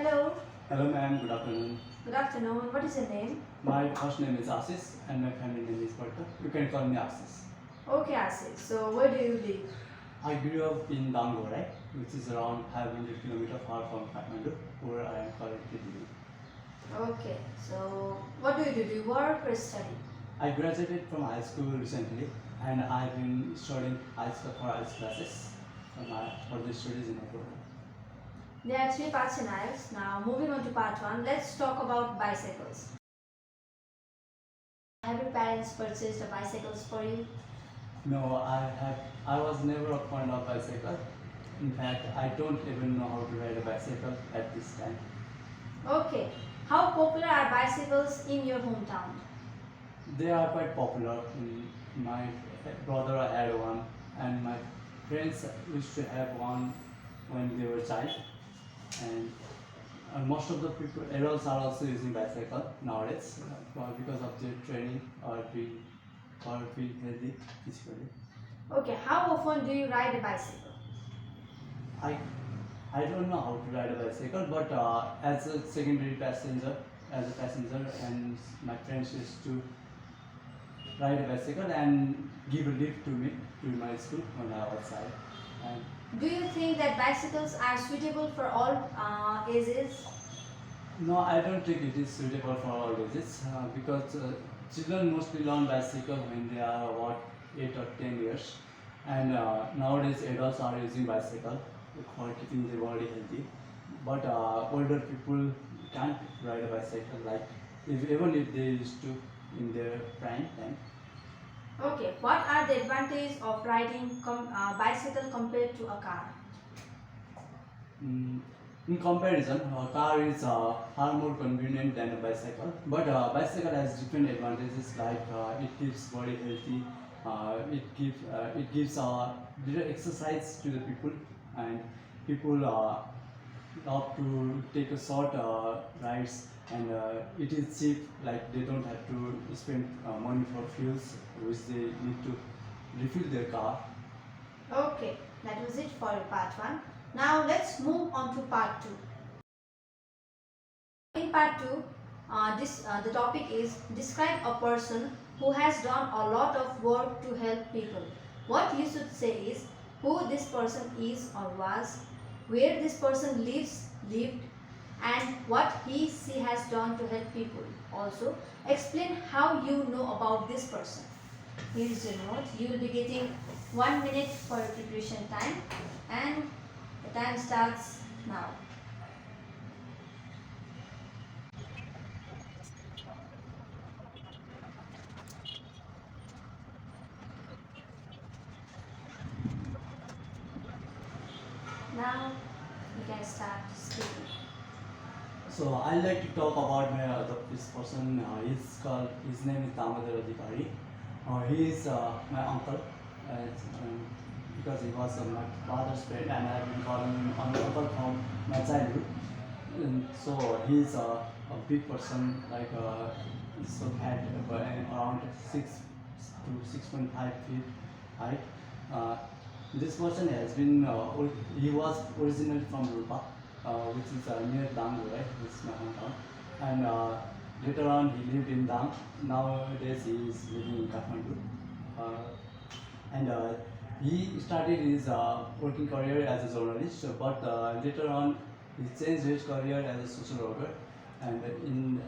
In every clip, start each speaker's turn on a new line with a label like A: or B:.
A: Hello,
B: Hello ma'am, good afternoon.
A: good afternoon. What is your name?
B: My first name is Asis and my family name is Bhatta. You can call me Asis.
A: Okay, Asif. So, where do you live?
B: I grew up in Dangorai, which is around 500 kilometers far from Kathmandu, where I am currently living.
A: Okay, so what do you do? Do you work or study?
B: I graduated from high school recently and I've been studying IELTS classes for the studies in Nepal.
A: There are three parts in IELTS. Now, moving on to part one, let's talk about bicycles. Have your parents purchased a bicycles for you?
B: No, I was never a fan of bicycle. In fact, I don't even know how to ride a bicycle at this time.
A: Okay, how popular are bicycles in your hometown?
B: They are quite popular. My brother had one, and my friends used to have one when they were child. And most of the people, adults are also using bicycle nowadays because of their training or being healthy physically.
A: Okay, how often do you ride a bicycle?
B: I I don't know how to ride a bicycle, but as a secondary passenger, and my friends used to ride a bicycle and give a lift to me to my school when I was outside. And
A: Do you think that bicycles are suitable for all ages?
B: no, I don't think it is suitable for all ages because children mostly learn bicycle when they are about 8 or 10 years, and nowadays adults are using bicycle for keeping their body healthy. But older people can't ride a bicycle like even if they used to in their prime time.
A: Okay, what are the advantages of riding bicycle compared to a car?
B: Mm, In comparison, a car is far more convenient than a bicycle. But bicycle has different advantages like it keeps body healthy, it gives little exercise to the people, and people love to take a short rides, and it is cheap. Like they don't have to spend money for fuels, which they need to refill their car.
A: Okay, that was it for part 1. Now let's move on to part 2. In part 2, the topic is describe a person who has done a lot of work to help people. What you should say is who this person is or was, where this person lived, and what she has done to help people. Also, explain how you know about this person. Here is your note. You will be getting 1 minute for preparation time, and the time starts now. Now you can start speaking.
B: So I like to talk about this person. His name is Damodar Adhikari. He is my uncle, because he was my father's friend, and I have been calling him uncle from my childhood. And so he's a big person, like he's so had around 6 to 6.5 feet height. Uh, this person has been he was originally from Rupa, which is near Dangu, right? This is my hometown. And later on he lived in Dang. Nowadays he is living in Kathmandu. Uh, and he started his working career as a journalist, but later on he changed his career as a social worker. And in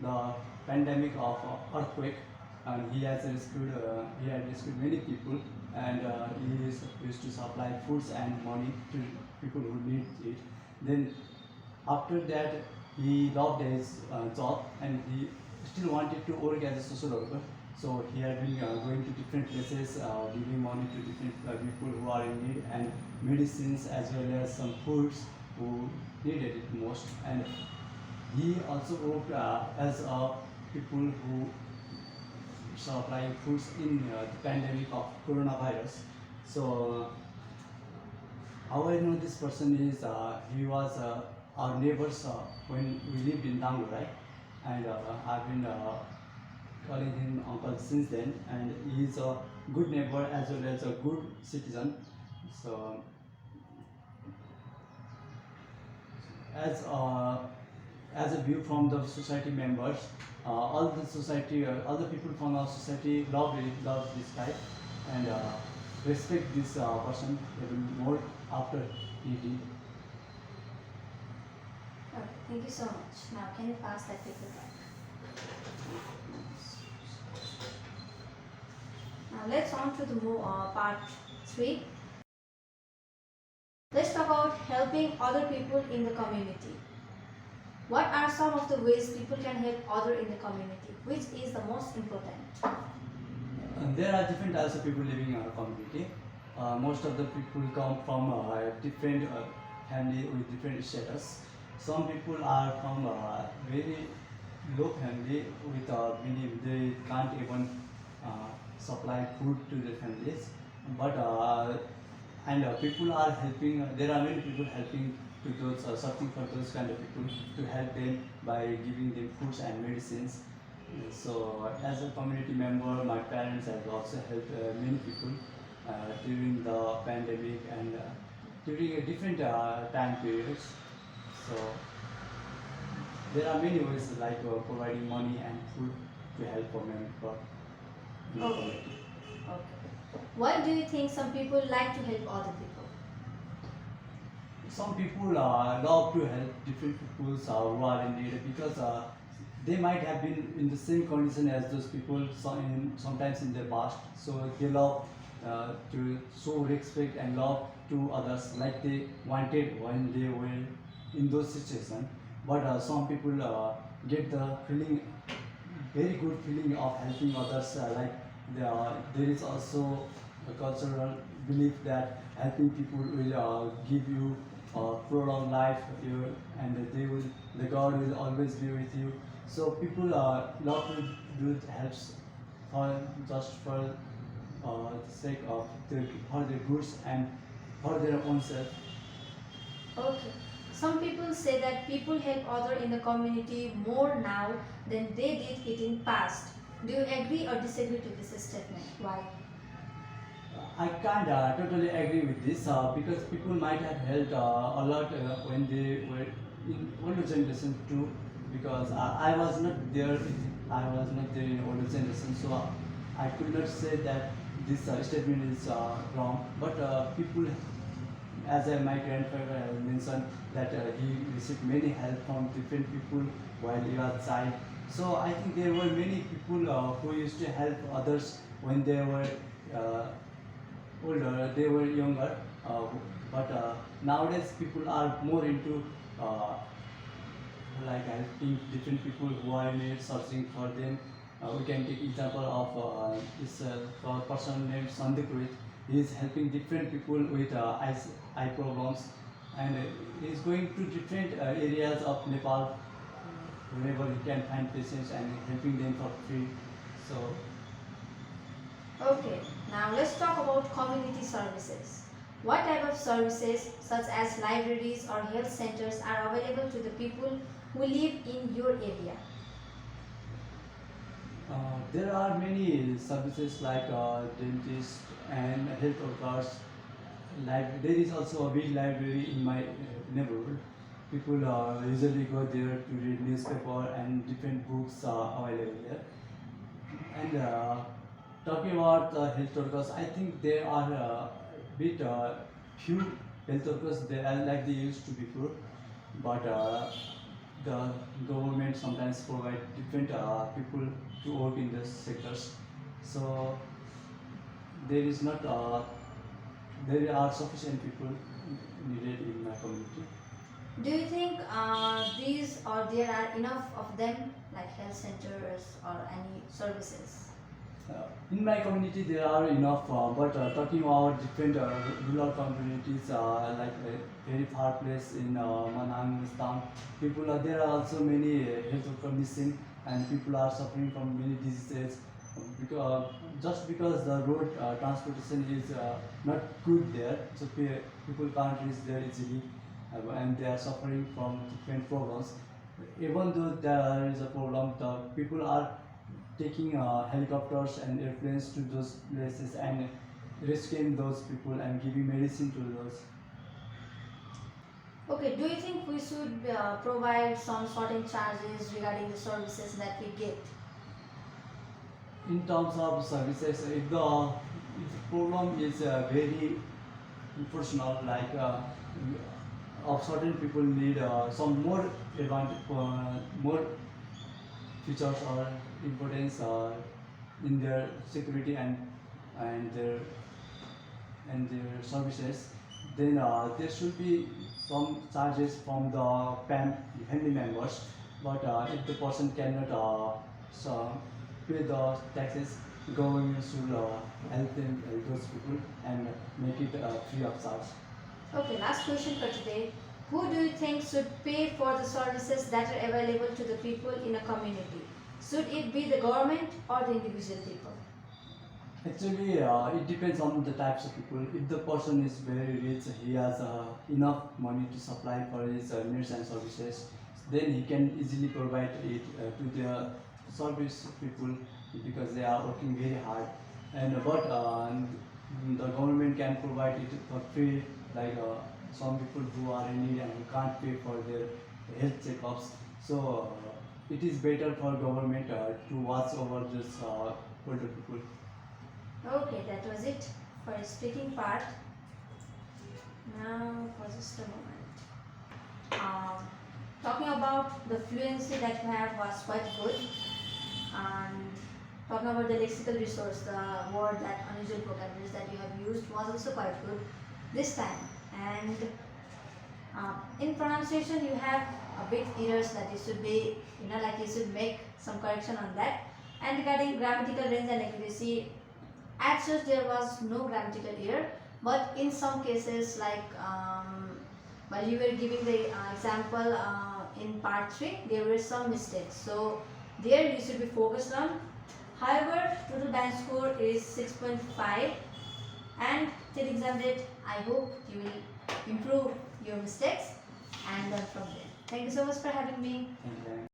B: the pandemic of earthquake, and he had rescued many people, and used to supply foods and money to people who need it. Then after that, he loved his job, and he still wanted to work as a social worker. So he had been going to different places, giving money to different people who are in need, and medicines as well as some foods who needed it most. And he also worked as people who supplying foods in the pandemic of coronavirus. So how I know this person is he was our neighbors when we lived in Dangu, right? And I've been calling him uncle since then, and he's a good neighbor as well as a good citizen. So as as a view from the society members, all the people from our society love this guy and respect this person even more after he did.
A: Okay, thank you so much. Now, can you pass that paper back? Now, let's on to the part 3. Let's talk about helping other people in the community. What are some of the ways people can help other in the community? Which is the most important?
B: There are different types of people living in our community. Most of the people come from different family with different status. Some people are from very low family with many they can't even supply food to their families. But people are helping. There are many people helping to those searching for those kind of people to help them by giving them foods and medicines. So, as a community member, my parents have also helped many people during the pandemic and during a different time periods. So, there are many ways like providing money and food to help for many people in the
A: Okay.
B: community.
A: Okay. Why do you think some people like to help other people?
B: Some people love to help different people who are in need because they might have been in the same condition as those people sometimes in their past. So they love to show respect and love to others like they wanted when they were in those situations. But some people get the feeling, very good feeling of helping others. There is also a cultural belief that helping people will give you prolonged life, and the God will always be with you. So people love to do helps for just for the sake of for their goods and for their own self.
A: Okay. Some people say that people help other in the community more now than they did it in past. Do you agree or disagree to this statement? Why?
B: I can't totally agree with this because people might have helped a lot when they were in older generation too. Because I was not there, I was not there in older generation, so I could not say that this statement is wrong. But people, as my grandfather has mentioned, that he received many help from different people while he was child. So I think there were many people who used to help others when they were uh, older, they were younger. But nowadays people are more into uh, like helping different people who are in need, searching for them. We can take example of this person named Sandeep Rohit. He is helping different people with eye problems, and he is going to different areas of Nepal wherever he can find patients and helping them for free. So
A: Okay, now let's talk about community services. What type of services, such as libraries or health centers, are available to the people who live in your area?
B: there are many services like dentist and health workers. There is also a big library in my neighborhood. People usually go there to read newspaper and different books are available there. And talking about health workers, I think there are bit few health workers there like they used to before, but the government sometimes provide different people to work in these sectors. So there is not there are sufficient people needed in my community.
A: Do you think these or there are enough of them, like health centers or any services?
B: In my community, there are enough, but talking about different rural communities, like a very far place in Manang, town, there are also many health workers missing, and people are suffering from many diseases. Because just because the road transportation is not good there, so people can't reach there easily, and they are suffering from different problems. Even though there is a problem, the people are taking helicopters and airplanes to those places and rescuing those people and giving medicine to those.
A: Okay, do you think we should provide some certain charges regarding the services that we get?
B: In terms of services, if the program is very personal, like of certain people need some more more features or importance in their security and their services, then there should be some charges from the family members. But if the person cannot pay the taxes, government should help them, those people, and make it free of charge.
A: Okay, last question for today. Who do you think should pay for the services that are available to the people in a community? Should it be the government or the individual people?
B: Actually, it depends on the types of people. If the person is very rich, he has enough money to supply for his needs and services, then he can easily provide it to the service people because they are working very hard. And but the government can provide it for free, like some people who are in need and who can't pay for their health checkups. So it is better for government to watch over this older people.
A: Okay, that was it for the speaking part. Now, for just a moment. Um, Talking about the fluency that you have was quite good, and talking about the lexical resource, the word that unusual vocabularies that you have used was also quite good this time. And in pronunciation, you have a bit errors that you should be, like you should make some correction on that. And regarding grammatical range and accuracy, at such there was no grammatical error, but in some cases, like while you were giving the example in part 3, there were some mistakes. So there you should be focused on. However, total band score is 6.5, and till exam date, I hope you will improve your mistakes and learn from them. Thank you so much for having me.
B: And